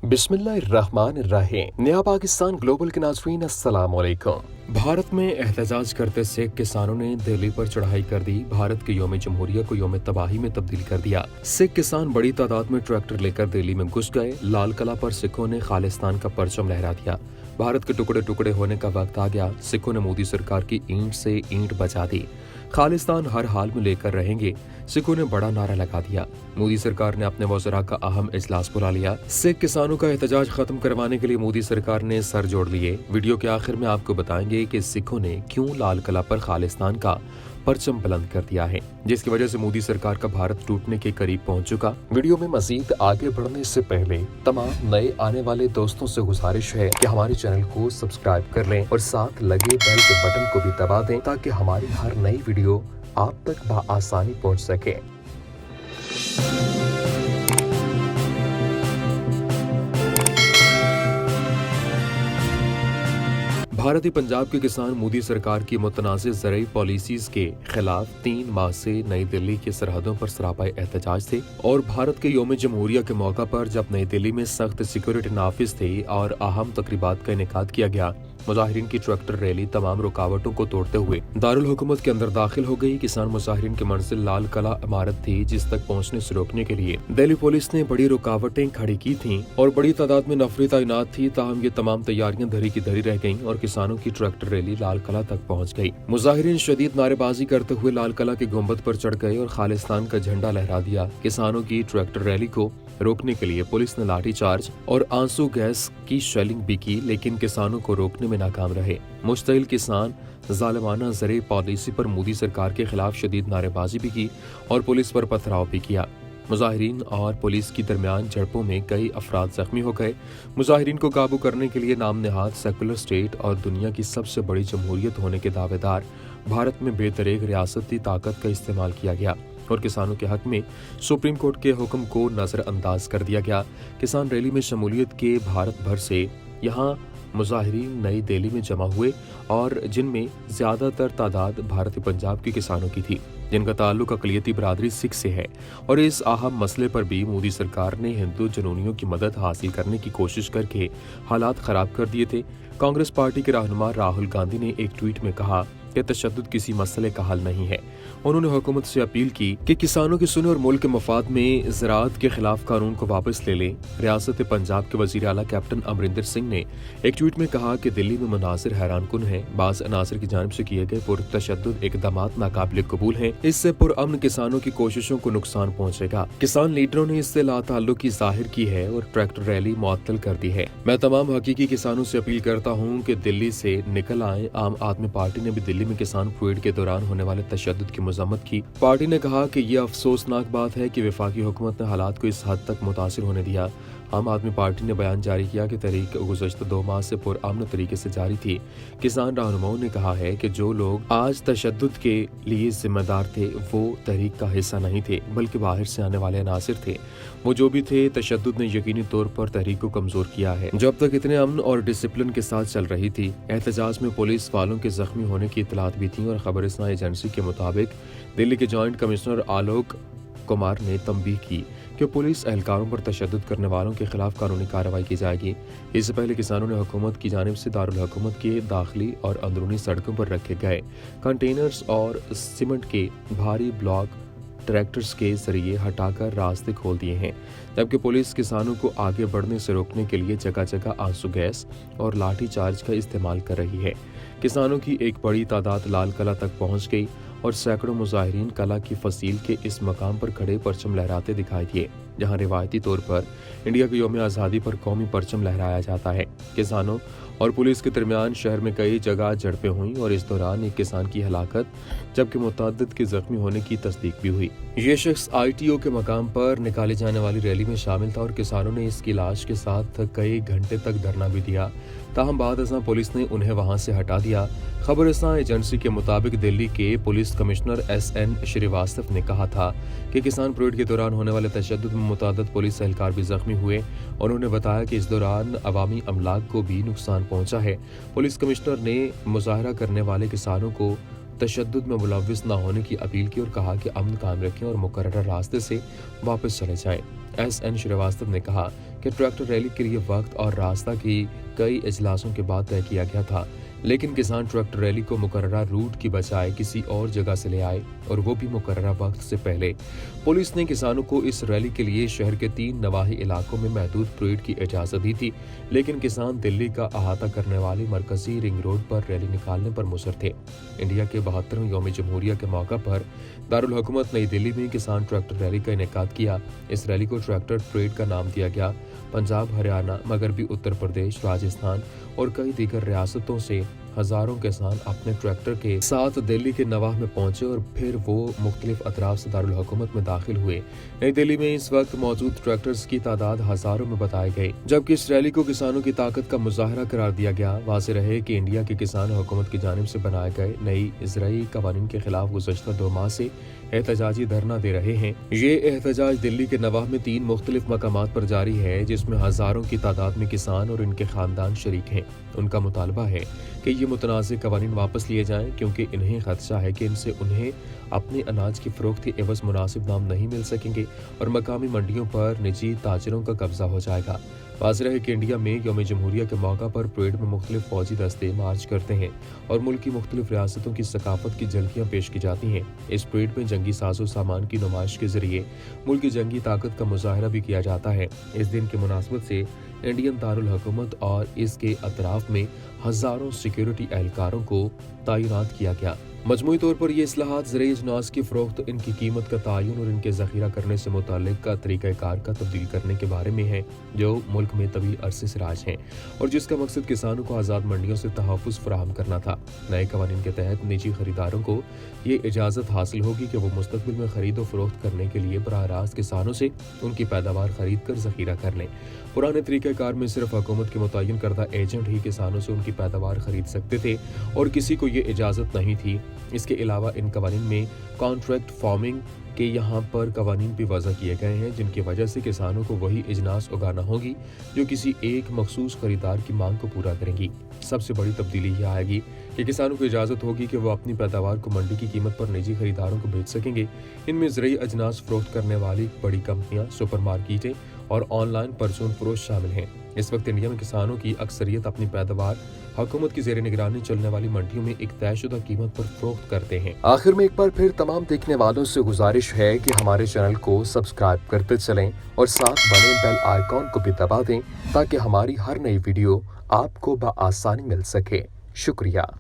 बिस्मिल्लाहिर्रहमानिर्रहीम। नया पाकिस्तान ग्लोबल के नाज़रीन अस्सलाम वालेकुम। भारत में एहतजाज करते सिख किसानों ने दिल्ली पर चढ़ाई कर दी। भारत के यौम जमहूरिया को यौम तबाही में तब्दील कर दिया। सिख किसान बड़ी तादाद में ट्रैक्टर लेकर दिल्ली में घुस गए। लाल किला पर सिखों ने खालिस्तान का परचम लहरा दिया। भारत के टुकड़े टुकड़े होने का वक्त आ गया। सिखों ने मोदी सरकार की ईंट से ईंट बचा दी। खालिस्तान हर हाल में लेकर रहेंगे, सिखों ने बड़ा नारा लगा दिया। मोदी सरकार ने अपने वज़रा का अहम इजलास बुला लिया। सिख किसानों का एहतजाज खत्म करवाने के लिए मोदी सरकार ने सर जोड़ लिए। वीडियो के आखिर में आपको बताएंगे कि सिखों ने क्यों लाल किला पर खालिस्तान का परचम बुलंद कर दिया है, जिसकी वजह से मोदी सरकार का भारत टूटने के करीब पहुंच चुका। वीडियो में मजीद आगे बढ़ने से पहले तमाम नए आने वाले दोस्तों से गुजारिश है कि हमारे चैनल को सब्सक्राइब कर लें और साथ लगे बेल के बटन को भी दबा दें ताकि हमारी हर नई वीडियो आप तक बआसानी पहुंच सके। भारतीय पंजाब के किसान मोदी सरकार की मुतनाज़ ज़रई पॉलिसीज के खिलाफ 3 माह से नई दिल्ली की सरहदों पर सरापाए एहतजाज थे और भारत के यौम जमहूरिया के मौका पर जब नई दिल्ली में सख्त सिक्योरिटी नाफिज थे और अहम तकरीबात का इनेकाद किया गया, मुजाहिरीन की ट्रैक्टर रैली तमाम रुकावटों को तोड़ते हुए दारुल हुकूमत के अंदर दाखिल हो गई। किसान मुजाहिरीन की मंजिल लाल किला इमारत थी, जिस तक पहुंचने से रोकने के लिए दिल्ली पुलिस ने बड़ी रुकावटें खड़ी की थीं और बड़ी तादाद में नफरी तैनात थी। ताहम ये तमाम तैयारियां धरी की धरी रह गईं और किसानों की ट्रैक्टर रैली लाल किला तक पहुंच गई। मुजाहिरीन शदीद नारेबाजी करते हुए लाल किला के गुंबद पर चढ़ गए और खालिस्तान का झंडा लहरा दिया। किसानों की ट्रैक्टर रैली को रोकने के लिए पुलिस ने लाठीचार्ज और आंसू गैस की शेलिंग भी की, लेकिन किसानों को रोकने में नाकाम रहे। मुश्तइल किसान जालिमाना ज़रई पॉलिसी पर मोदी सरकार के खिलाफ शदीद नारेबाजी भी की और पुलिस पर पथराव भी किया। मुजाहिरीन और पुलिस की दरमियान झड़पों में कई अफराद जख्मी हो गए। मुजाहिरीन को काबू करने के लिए नाम नहाद सेकुलर स्टेट और दुनिया की सबसे बड़ी जमहूरियत होने के दावेदार भारत में बेतरेक रियासती ताकत का इस्तेमाल किया गया और किसानों के हक में सुप्रीम कोर्ट के हुक्म को नजरअंदाज कर दिया गया। किसान रैली में शमूलियत के भारत भर से यहाँ मुजाहिरीन नई दिल्ली में जमा हुए और जिनमें ज्यादातर तादाद भारतीय पंजाब के किसानों की थी, जिनका ताल्लुक अक़लियती बरादरी सिख से है। और इस अहम मसले पर भी मोदी सरकार ने हिंदू जनूनियों की मदद हासिल करने की कोशिश करके हालात खराब कर दिए थे। कांग्रेस पार्टी के रहनुमा राहुल गांधी ने एक ट्वीट में कहा कि तशद्दुद किसी मसले का हल नहीं है। उन्होंने हुकूमत से अपील की कि किसानों की सुने और मुल्क के मफाद में ज़राअत के खिलाफ कानून को वापस ले लें। रियासत पंजाब के वज़ीर आला कैप्टन अमरिंदर सिंह ने एक ट्वीट में कहा कि दिल्ली में मनासिर हैरानकुन हैं। बाज़ अनासर की जानिब से किए गए पुरतशद्दुद इक़दामात नाकाबिल कबूल हैं। इससे पुरअमन किसानों की कोशिशों को नुकसान पहुँचेगा। किसान लीडरों ने इससे लाताल्लुकी ज़ाहिर की है और ट्रैक्टर रैली मुअत्तल कर दी है। मैं तमाम हकीकी किसानों से अपील करता हूँ कि दिल्ली से निकल आए। आम आदमी पार्टी ने भी दिल्ली में किसान परेड के दौरान होने वाले तशद्दुद की मजम्मत की। पार्टी ने कहा कि यह अफसोसनाक बात है कि वफाकी हुकूमत ने हालात को इस हद तक मुतासिर होने दिया। आम आदमी पार्टी ने बयान जारी किया कि तहरीक गुज़श्ता 2 माह से पुरअमन तरीके से जारी थी। किसान रहनुमाओं ने कहा है कि जो लोग आज तशद्दुद के लिए जिम्मेदार थे वो तहरीक का हिस्सा नहीं थे, बल्कि बाहर से आने वाले अनासिर थे। वो जो भी थे, तशद्दुद ने यकीनी तौर पर तहरीक को कमजोर किया है। जब तक इतने अमन और डिसिप्लिन के साथ चल रही थी, एहतजाज में पुलिस वालों के जख्मी होने की इतलात भी थी और खबरिस्तान एजेंसी के मुताबिक दिल्ली के जॉइंट कमिश्नर आलोक कुमार ने तंबीह की कि पुलिस एहलकारों पर तशद्दुद करने वालों के खिलाफ कानूनी कार्रवाई की जाएगी। इससे पहले किसानों ने हुकूमत की जानिब से दारुल हुकूमत के दाखिली और अंदरूनी सड़कों पर रखे गए कंटेनर्स और सीमेंट के भारी ब्लॉक ट्रैक्टर्स के जरिए हटाकर रास्ते खोल दिए हैं, जबकि पुलिस किसानों को आगे बढ़ने से रोकने के लिए जगह जगह आंसू गैस और लाठी चार्ज का इस्तेमाल कर रही है। किसानों की एक बड़ी तादाद लाल किला तक पहुंच गई और सैकड़ों मुजाहिरीन किला की फसील के इस मकाम पर खड़े परचम लहराते दिखाई दिए, जहां रिवायती तौर पर इंडिया के यौम आज़ादी पर कौमी परचम लहराया जाता है। किसानों और पुलिस के दरमियान शहर में कई जगह झड़पें हुई और इस दौरान एक किसान की हलाकत जबकि मुतअद्दिद के जख्मी होने की तस्दीक भी हुई। ये शख्स ITO के मकाम पर निकाली जाने वाली रैली में शामिल था और किसानों ने इसकी लाश के साथ कई घंटे तक धरना भी दिया। ताहम बाद अज़ां पुलिस ने उन्हें वहां से हटा दिया। खबरिस्तान एजेंसी के मुताबिक दिल्ली के पुलिस कमिश्नर SN श्रीवास्तव ने कहा था कि किसान परेड के दौरान होने वाले तशद्दुद में मुतअद्दिद पुलिस एहलकार भी जख्मी हुए। उन्होंने बताया कि इस दौरान अवामी अमलाक को भी नुकसान पहुंचा है। पुलिस कमिश्नर ने मुजाहरा करने वाले किसानों को तशद्दुद में मुलव्विस न होने की अपील की और कहा कि अमन कायम रखें और मुकर्रर रास्ते से वापस चले जाएं। SN श्रीवास्तव ने कहा कि ट्रैक्टर रैली के लिए वक्त और रास्ता की कई इजलासों के बाद तय किया गया था, लेकिन किसान ट्रैक्टर रैली को मुकर्ररा रूट की बजाय किसी और जगह से ले आए, और वो भी मुकर्ररा वक्त से पहले। पुलिस ने किसानों को इस रैली के लिए शहर के 3 नवाही इलाकों में महदूद परेड की इजाजत दी थी, लेकिन किसान दिल्ली का अहाता करने वाली मरकजी रिंग रोड पर रैली निकालने पर मुसर थे। इंडिया के 72वें यौम जमहूरिया के मौका पर दारुल हुकूमत नई दिल्ली में किसान ट्रैक्टर रैली का इनेकाद किया। इस रैली को ट्रैक्टर परेड का नाम दिया गया। पंजाब, हरियाणा, मगरबी उत्तर प्रदेश, राजस्थान और कई दीगर रियासतों से हजारों किसान अपने ट्रैक्टर के साथ दिल्ली के नवाह में पहुंचे और फिर वो मुख्तलिफ अतराफ से दारुल हुकूमत में दाखिल हुए। नई दिल्ली में इस वक्त मौजूद ट्रैक्टर्स की तादाद हजारों में बताए गए, जबकि इस रैली को किसानों की ताकत का मुजाहरा करार दिया गया। वाज़ेह रहे कि इंडिया के किसान हुकूमत की जानिब से बनाए गए नई ज़राई कवानीन के खिलाफ गुज़श्ता 2 माह से एहतजाजी धरना दे रहे हैं। ये एहतजाज दिल्ली के नवाह में 3 मुख्तलिफ मकामात पर जारी है, जिसमें हजारों की तादाद में किसान और इनके खानदान शरीक हैं। उनका मुतालबा है कि ये मुतनाज़ कवानीन वापस लिए जाएं, क्योंकि इन्हें खदशा है कि इनसे उन्हें अपने अनाज की फरोख्त के एवज मुनासिब दाम नहीं मिल सकेंगे और मकामी मंडियों पर निजी ताजरों का कब्जा हो जाएगा। वाज़ेह है कि इंडिया में यौम जमहूरिया के मौका पर परेड में मुख्तलिफ फौजी दस्ते मार्च करते हैं और मुल्क की मुख्तलिफ रियासतों की सकाफत की झलकियाँ पेश की जाती हैं। इस परेड में जंगी साजो सामान की नुमाइश के जरिए मुल्क की जंगी ताकत का मुजाहरा भी किया जाता है। इस दिन की मुनासबत से इंडियन दारुल हुकूमत और इसके अतराफ में हजारों सिक्योरिटी एहलकारों को तैनात किया गया। मजमूई तौर पर ये इस्लाहात ज़राई अजनास की फरोख्त, इनकी कीमत का तयन और इनके ज़ख़ीरा करने से मुताल्लिक़ का तरीक़ाकार का तब्दील करने के बारे में है, जो मुल्क में तवील अरसे से राज हैं और जिसका मकसद किसानों को आज़ाद मंडियों से तहफ़्फ़ुज़ फराहम करना था। नए कवानीन के तहत निजी खरीदारों को ये इजाज़त हासिल होगी कि वो मुस्तक़बिल में खरीद व फरोख्त करने के लिए बराह रास्त किसानों से उनकी पैदावार खरीद कर ज़ख़ीरा कर लें। पुराने तरीक़ाकार में सिर्फ हुकूमत के मुतय्यन करदा एजेंट ही किसानों से उनकी पैदावार खरीद सकते थे और किसी को ये इजाज़त नहीं थी। इसके अलावा इन कवानीन में कॉन्ट्रैक्ट फार्मिंग के यहाँ पर कवानीन भी वज़ा किए गए हैं, जिनकी वजह से किसानों को वही अजनास उगाना होगी जो किसी एक मखसूस खरीदार की मांग को पूरा करेंगी। सबसे बड़ी तब्दीली यह आएगी कि किसानों को इजाज़त होगी कि वो अपनी पैदावार को मंडी की कीमत पर निजी खरीदारों को बेच सकेंगे। इनमें ज़राई अजनास फरोख्त करने वाली बड़ी कंपनियां, सुपर मार्केटें और ऑनलाइन परचून फरोश शामिल हैं। इस वक्त इंडिया में किसानों की अक्सरियत अपनी पैदावार हुकूमत की ज़ेर निगरानी चलने वाली मंडियों में एक तयशुदा कीमत पर फरोख्त करते हैं। आखिर में एक बार फिर तमाम देखने वालों से गुजारिश है कि हमारे चैनल को सब्सक्राइब करते चलें और साथ बने बेल आइकॉन को भी दबा दें, ताकि हमारी हर नई वीडियो आपको बआसानी मिल सके। शुक्रिया।